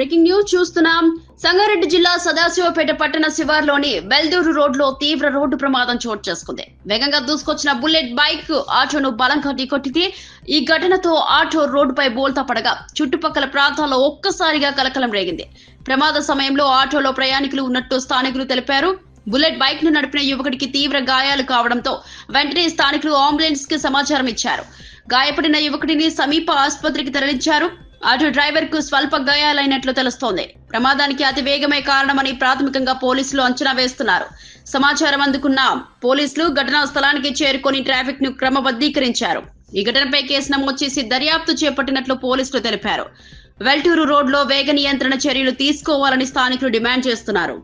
Breaking news చూస్తున్నాం. సంగారెడ్డి జిల్లా సదాశివపేట పట్టణ శివార్లోని బెల్దూరు రోడ్లో తీవ్ర రోడ్డు ప్రమాదం చోటు చేసుకుంది. వేగంగా దూసుకొచ్చిన బుల్లెట్ బైక్ ఆటోను బలంగా ఢీకొట్టింది. ఈ ఘటనతో ఆటో రోడ్డుపై బోల్తా పడగా చుట్టుపక్కల ప్రాంతాల్లో ఒక్కసారిగా కలకలం రేగింది. ప్రమాద సమయంలో ఆటోలో ప్రయాణికులు ఉన్నట్టు స్థానికులు తెలిపారు. బుల్లెట్ బైక్ ను నడిపిన యువకుడికి తీవ్ర గాయాలు కావడంతో వెంటనే స్థానికులు అంబులెన్స్ కి సమాచారం ఇచ్చారు. గాయపడిన యువకుడిని సమీప ఆసుపత్రికి తరలించారు. ఆటో డ్రైవర్ కు స్వల్ప గాయాలైనట్లు తెలుస్తోంది. ప్రమాదానికి అతివేగమే కారణమని ప్రాథమికంగా పోలీసులు అంచనా వేస్తున్నారు. సమాచారం అందుకున్న పోలీసులు ఘటనా స్థలానికి చేరుకొని ట్రాఫిక్ ను క్రమబద్ధీకరించారు. ఈ ఘటనపై కేసు నమోదు చేసి దర్యాప్తు చేపట్టినట్లు పోలీసులు తెలిపారు. వెల్టూరు రోడ్లో వేగ నియంత్రణ చర్యలు తీసుకోవాలని స్థానికులు డిమాండ్ చేస్తున్నారు.